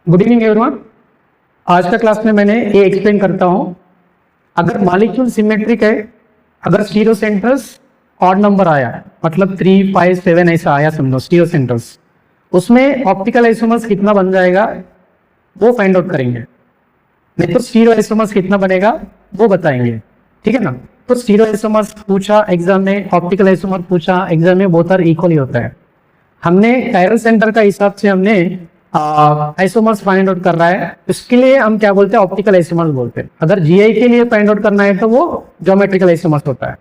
Good evening everyone. आज का class में मैंने ये एक्सप्लेन करता हूँ, अगर मॉलिक्यूल सिमेट्रिक है, अगर स्टीरियो सेंटर्स ऑड नंबर आया मतलब 3, 5, 7 ऐसा आया समझो स्टीरियो सेंटर्स, उसमें ऑप्टिकल आइसोमर्स कितना बन जाएगा वो फाइंड आउट करेंगे। नहीं तो स्टीरियो आइसोमर्स कितना बनेगा वो बताएंगे, ठीक है ना। तो स्टीरियो आइसोमर्स पूछा एग्जाम में, ऑप्टिकल आइसोमर पूछा एग्जाम में, बोथ आर इक्वल ही होता है। हमने कायरल सेंटर का हिसाब से हमने आइसोमर्स फाइंड आउट कर रहा है, इसके लिए हम क्या बोलते हैं, ऑप्टिकल आइसोमर्स बोलते हैं। अगर जीआई के लिए फाइंड आउट करना है तो वो ज्योमेट्रिकल आइसोमर्स होता है।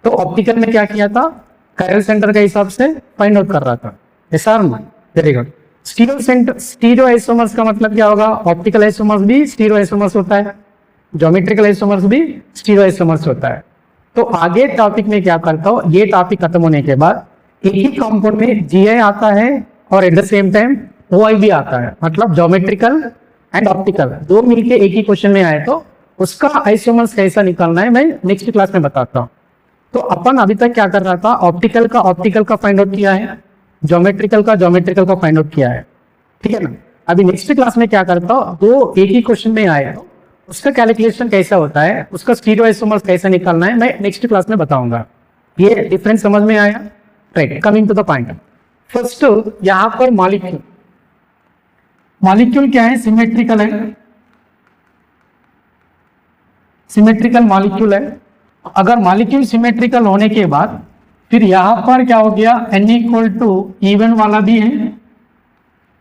तो ऑप्टिकल में क्या किया था, कायरल सेंटर के हिसाब से फाइंड आउट कर रहा था। एसआर में वेरी गुड। स्टीरियो आइसोमर्स का मतलब क्या होगा, ऑप्टिकल आइसोमर्स भी स्टीरियो आइसोमर्स होता है, ज्योमेट्रिकल आइसोमर्स भी स्टीरियो आइसोमर्स होता है। तो आगे टॉपिक में क्या करता हूँ, ये टॉपिक खत्म होने के बाद एक ही कंपाउंड में जीआई आता है और at the same time OI भी आता है, मतलब ज्योमेट्रिकल एंड ऑप्टिकल दो मिलके एक ही क्वेश्चन में आए तो उसका आइसोमर्स कैसा निकालना है मैं नेक्स्ट क्लास में बताता हूँ। तो अपन अभी तक क्या कर रहा था, ऑप्टिकल का फाइंड आउट किया है, ज्योमेट्रिकल का फाइंड आउट किया है, ठीक है ना। अभी नेक्स्ट क्लास में क्या करता हूँ, दो एक ही क्वेश्चन में आए तो उसका कैलकुलेशन कैसा होता है, उसका स्टीरियो आइसोमर्स कैसा निकालना है मैं नेक्स्ट क्लास में बताऊंगा। ये डिफरेंस समझ में आया, right. Coming to the point, first यहाँ पर मॉलिक्यूल क्या है, सिमेट्रिकल है, सिमेट्रिकल मॉलिक्यूल है। अगर मॉलिक्यूल सिमेट्रिकल होने के बाद फिर यहां पर क्या हो गया, n इक्वल टू इवन वाला भी है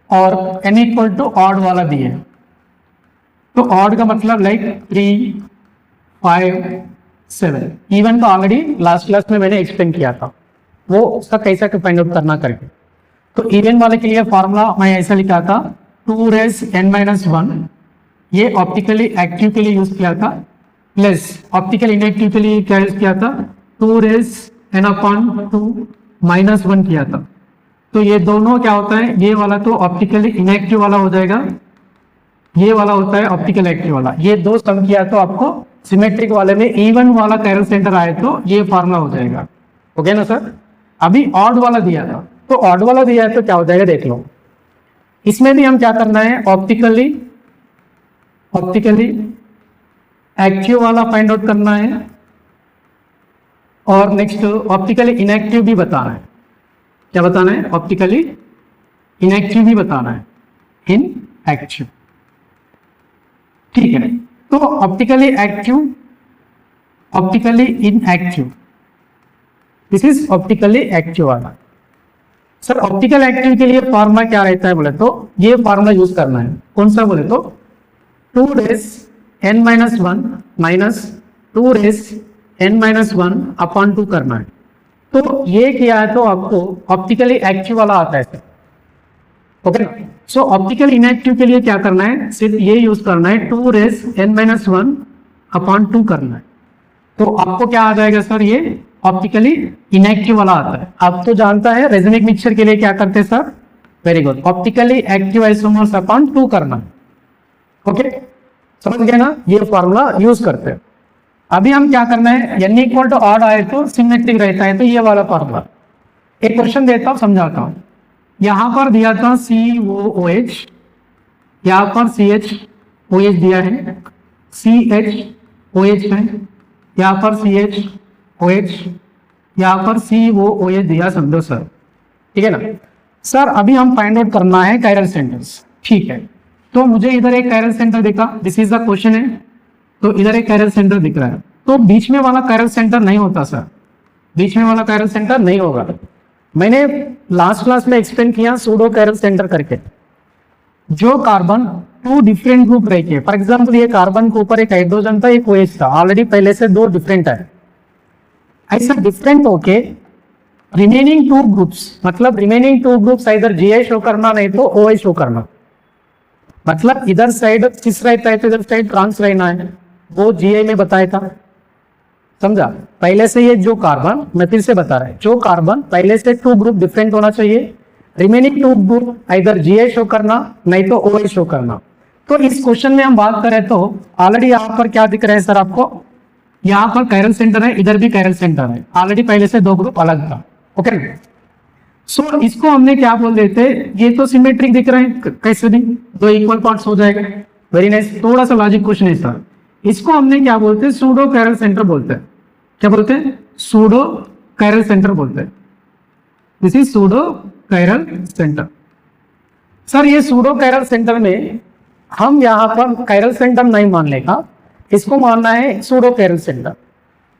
और n इक्वल टू ऑड वाला भी है। तो ऑड का मतलब लाइक 3, 5, 7। इवन का ऑलरेडी लास्ट क्लास में मैंने एक्सप्लेन किया था, वो उसका कैसा फाइंड आउट करना करके। तो इवन वाले के लिए फॉर्मूला मैं ऐसा लिखा था, 2 रेज n-1, ये ऑप्टिकली एक्टिव के लिए यूज किया था, प्लस ऑप्टिकल इनएक्टिव के लिए क्या यूज किया था, 2 रेज n/2 -1 किया था। तो ये दोनों क्या होता है, ये वाला तो ऑप्टिकली इनएक्टिव वाला हो जाएगा, ये वाला होता है ऑप्टिकल एक्टिव वाला। ये दो सम किया तो आपको सिमेट्रिक वाले में इवन वाला कायरल सेंटर आए तो ये फॉर्मूला हो जाएगा, ओके ना सर। अभी ऑड वाला दिया था, तो ऑड वाला दिया है तो क्या हो जाएगा देख लो। इसमें भी हम क्या करना है, ऑप्टिकली एक्टिव वाला फाइंड आउट करना है और नेक्स्ट ऑप्टिकली इनएक्टिव भी बताना है। क्या बताना है, ऑप्टिकली इनएक्टिव भी बताना है, इनएक्टिव, ठीक है। तो optically active, optically inactive, this is optically active वाला। सर ऑप्टिकल एक्टिव के लिए फॉर्मूला क्या रहता है बोले तो ये फॉर्मूला यूज करना है, कौन सा बोले तो 2 raise n-1 minus 2 raise n-1/2 करना है। तो ये किया है तो आपको ऑप्टिकली एक्टिव वाला आता है सर, ओके ना। सो ऑप्टिकल इनएक्टिव के लिए क्या करना है, सिर्फ ये यूज करना है, 2 रेज n-1/2 करना है। तो आपको क्या आ जाएगा सर, ये ऑप्टिकली इनएक्टिव वाला आता है। आप तो जानता है रेजोनिक मिक्सचर के लिए क्या करते हैं sir, very good, optically active isomers upon 2 करना, ओके समझ गए ना, ये फॉर्मूला यूज करते हैं। अभी हम क्या करना है, n इक्वल टू ऑड आए तो सिमेट्रिक रहता है, तो ये वाला फॉर्मूला। एक क्वेश्चन देता हूं समझाता हूं। यहां पर दिया था COOH, यहां पर CHOH दिया है, CHOH है, यहां पर CHOH, यहां पर COOH दिया समझो सर, ठीक है ना सर। अभी हम फाइंड आउट करना है कायरल सेंटर्स, ठीक है। तो मुझे इधर एक कायरल सेंटर दिखा, दिस इज द क्वेश्चन है, तो इधर एक कायरल सेंटर दिख रहा है, तो बीच में वाला कायरल सेंटर नहीं होता सर, बीच में वाला कायरल सेंटर नहीं होगा। मैंने लास्ट क्लास में एक्सप्लेन किया सूडो कायरल सेंटर करके, जो कार्बन 2 डिफरेंट ग्रुप रहे थे। फॉर एग्जाम्पल ये कार्बन के ऊपर एक हाइड्रोजन था, एक OH था, ऑलरेडी पहले से 2 डिफरेंट है। ऐसा डिफरेंट होके रिमेनिंग 2 ग्रुप्स, मतलब रिमेनिंग 2 ग्रुप्स इधर GI शो करना नहीं तो OI शो करना, मतलब इधर साइड सिस रहता है तो इधर साइड ट्रांस रहना है, वो GI में बताया था, समझा। पहले से ये जो कार्बन, मैं फिर से बता रहा है, जो कार्बन पहले से 2 ग्रुप डिफरेंट होना चाहिए, रिमेनिंग 2 ग्रुप इधर GI शो करना नहीं तो OI शो करना। तो इस क्वेश्चन में हम बात करें तो ऑलरेडी यहाँ पर क्या दिख रहा है सर आपको, यहाँ पर कायरल सेंटर है, इधर भी कायरल सेंटर है, ऑलरेडी पहले से 2 ग्रुप अलग था, ओके। सो इसको हमने क्या बोल देते, ये तो सिमेट्रिक दिख रहे हैं कैसे भी, दो इक्वल पार्ट्स हो जाएगा। वेरी नाइस, थोड़ा सा लॉजिक क्वेश्चन है सर। इसको हमने क्या बोलते हैं, सूडो कैरल सेंटर बोलते हैं। क्या बोलते हैं? सूडो कैरल सेंटर बोलते हैं। This is pseudo chiral centre. Sir ये सूडो कैरल सेंटर में हम यहाँ पर कैरल सेंटर नहीं मान लेगा, इसको मानना है सूडो कैरल सेंटर।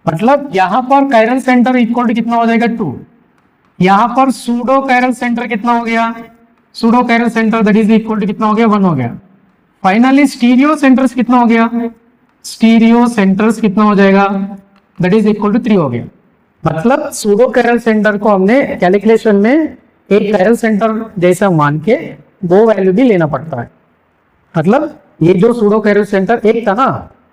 मतलब यहाँ पर कैरल सेंटर इक्वल टू कितना हो जाएगा 2, यहाँ पर सूडो कैरल सेंटर कितना हो गया, pseudo chiral centre that is equal to कितना हो गया 1 हो गया। फाइनली स्टीरियो सेंटर्स कितना हो गया, स्टीरियो सेंटर्स कितना हो जाएगा, दैट इज इक्वल टू 3 हो गया। मतलब सूडो कैरल सेंटर को हमने कैलकुलेशन में एक कैरल सेंटर जैसा मान के वो वैल्यू भी लेना पड़ता है। मतलब ये जो सूडो कैरल सेंटर एक था ना,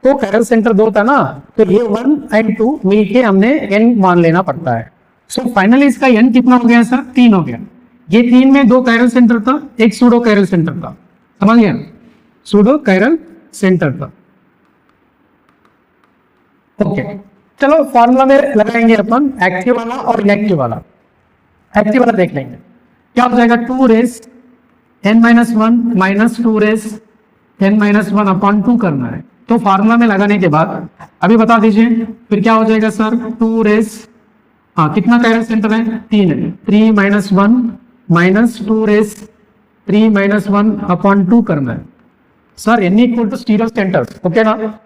तो कैरल सेंटर 2 था ना, तो ये 1 and 2 मिलके हमने n मान लेना पड़ता है। सो फाइनली इसका n कितना हो गया सर, 3 हो गया। ये 3 में 2 कैरल सेंटर था, एक सूडो कैरल सेंटर था, समझ गया, सूडो कैरल सेंटर था। ओके चलो फॉर्मूला में लगाएंगे अपन एक्टिव वाला और इनएक्टिव वाला। एक्टिव वाला देख लेंगे क्या हो जाएगा, 2 race n-1 minus 2 race n-1 upon 2 करना है। तो फार्मूला में लगाने के बाद अभी बता दीजिए फिर क्या हो जाएगा सर, 2 रेस, हाँ कितना कैरल सेंटर है 3 है, 3-1 माइनस 2 रेस 3-1 अपॉन 2 करना है। Sir n equal to stereo centre, okay ना,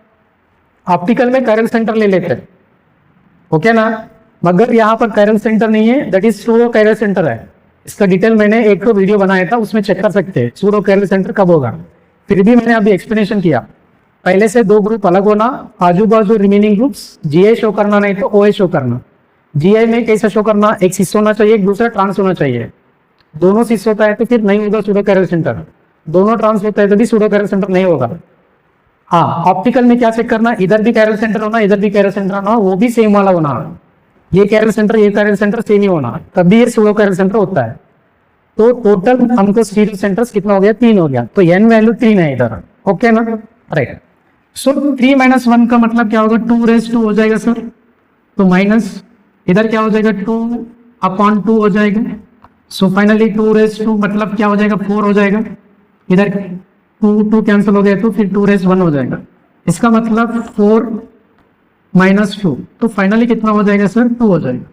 ऑप्टिकल में कैरल सेंटर ले लेते हैं, ओके ना, मगर यहाँ पर कैरल सेंटर नहीं है, that is pseudo chiral centre है। इसका डिटेल मैंने एक तो वीडियो बनाया था, उसमें चेक कर सकते हैं सूडो कैरल सेंटर कब होगा। फिर भी मैंने अभी एक्सप्लेनेशन किया, पहले से 2 ग्रुप अलग होना, आजू बाजू रिमेनिंग ग्रुप्स जीआई शो करना, नहीं तो ओए शो करना। जीआई में कैसा शो करना, एक सिस होना चाहिए, एक दूसरा ट्रांस होना चाहिए। दोनों सिस होता है तो फिर नहीं होगा सूडो कैरल सेंटर, दोनों ट्रांस होता है तो भी सूडो कैरल सेंटर नहीं होगा। हाँ ऑप्टिकल में क्या चेक करना, इधर भी कैरल सेंटर होना, इधर भी कैरल सेंटर होना, वो भी सेम वाला होना, ये कैरल सेंटर ये कैरल सेंटर सेम ही होना, तभी ये सूडो कैरल सेंटर होता है। तो टोटल हमको स्टीरियो सेंटर्स कितना हो गया, 3 हो गया, तो n वैल्यू 3 है इधर, ओके ना, राइट। सो 3-1 का मतलब क्या होगा, 2 हो जाएगा सर, तो माइनस इधर क्या हो जाएगा 2/2 हो जाएगा। सो फाइनली 2 मतलब क्या हो जाएगा 4 हो जाएगा, इधर 2 कैंसिल हो गया तो फिर 2 हो जाएगा। इसका मतलब 4-2, तो फाइनली कितना हो जाएगा सर 2 हो जाएगा।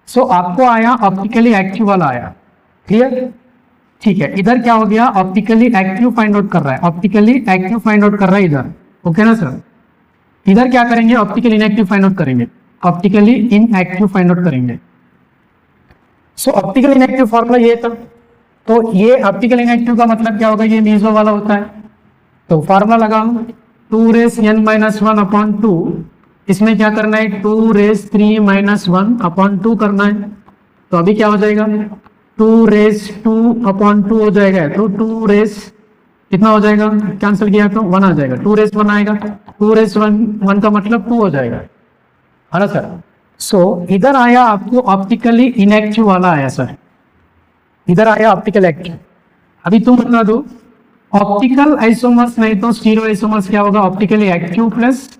सो आपको आया ऑप्टिकली एक्टिव वाला आया, क्लियर, ठीक है। इधर क्या हो गया, ऑप्टिकली एक्टिव फाइंड आउट कर रहा है, ऑप्टिकली एक्टिव फाइंड आउट कर रहा है इधर, ओके ना सर। इधर क्या करेंगे, ऑप्टिकली इनएक्टिव फाइंड आउट करेंगे, ऑप्टिकली इनएक्टिव फाइंड आउट करेंगे। सो ऑप्टिकल इनएक्टिव फॉर्मूला ये था, तो ये ऑप्टिकल इनएक्टिव का मतलब क्या होगा, ये मीजो वाला होता है। तो फार्मूला लगाओ 2 रेस n-1 अपॉन 2, इसमें क्या करना है 2 रेस 3-1 अपॉन 2 करना है। तो अभी क्या हो जाएगा 2 रेस 2 अपॉन 2 हो जाएगा, तो 2 रेस कितना हो जाएगा, कैंसिल किया तो 1 आ जाएगा, 2 रेस 1 आएगा, 2 रेस 1 का मतलब 2 हो जाएगा, है ना सर। सो इधर आया आपको ऑप्टिकली इनएक्टिव वाला आया सर, इधर आया ऑप्टिकल एक्टिव। अभी तुम बता दो ऑप्टिकल आइसोमर्स नहीं तो स्टीरियो आइसोमर्स क्या होगा, optically active plus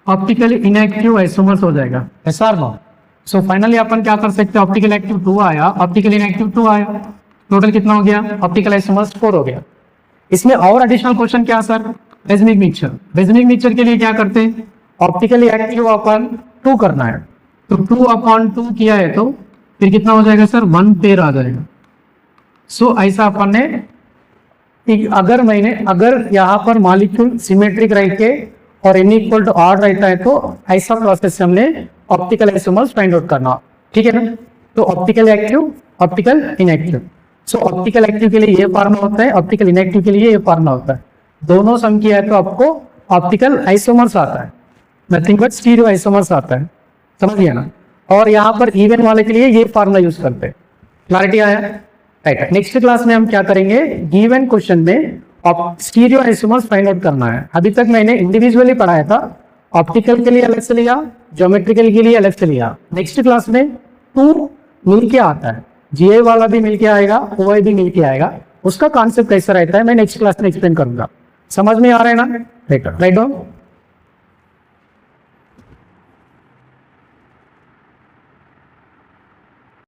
optically inactive isomers हो जाएगा, ऐसा नो। सो फाइनली अपन क्या कर सकते हैं, ऑप्टिकल एक्टिव 2 आया, ऑप्टिकल इनएक्टिव 2 आया, टोटल कितना हो गया, ऑप्टिकल आइसोमर्स 4 हो गया। इसमें और एडिशनल क्वेश्चन क्या सर, बेजनिक मिक्सचर। बेजनिक मिक्सचर के लिए क्या करते हैं, ऑप्टिकली एक्टिव अपन 2 करना है, तो 2/2 किया है तो फिर कितना हो जाएगा सर 1 पेयर आ जाएगा। सो ऐसा अपन ने, अगर यहाँ पर मॉलिक्यूल सिमेट्रिक रह के और n इक्वल टू r रहता है तो ऐसा प्रोसेस से हमने ऑप्टिकल आइसोमर्स फाइंड आउट करना, ठीक है ना। तो ऑप्टिकल एक्टिव, ऑप्टिकल इनएक्टिव। सो ऑप्टिकल एक्टिव के लिए ये फार्मूला होता है, ऑप्टिकल इनएक्टिव के लिए ये फार्मूला होता है। दोनों सम किया है तो आपको ऑप्टिकल आइसोमर्स आता है, नथिंग बट स्टीरियो आइसोमर्स आता है, समझ गया ना। और यहाँ पर इवन वाले के लिए ये फार्मूला यूज करते हैं, क्लैरिटी आया, राइट। नेक्स्ट क्लास में हम क्या करेंगे, गिवन क्वेश्चन में स्टीरियो आइसोमर्स फाइंड आउट करना है। अभी तक मैंने इंडिविजुअली पढ़ाया था, ऑप्टिकल के लिए अलग से लिया, ज्योमेट्रिकल के लिए अलग से लिया। नेक्स्ट क्लास में 2 मिल के आता है, जीआई वाला भी मिल के आएगा, ओआई भी मिल के आएगा, उसका कॉन्सेप्ट कैसा रहता है मैं नेक्स्ट क्लास में एक्सप्लेन करूंगा। समझ में आ रहा है ना, राइट राइट।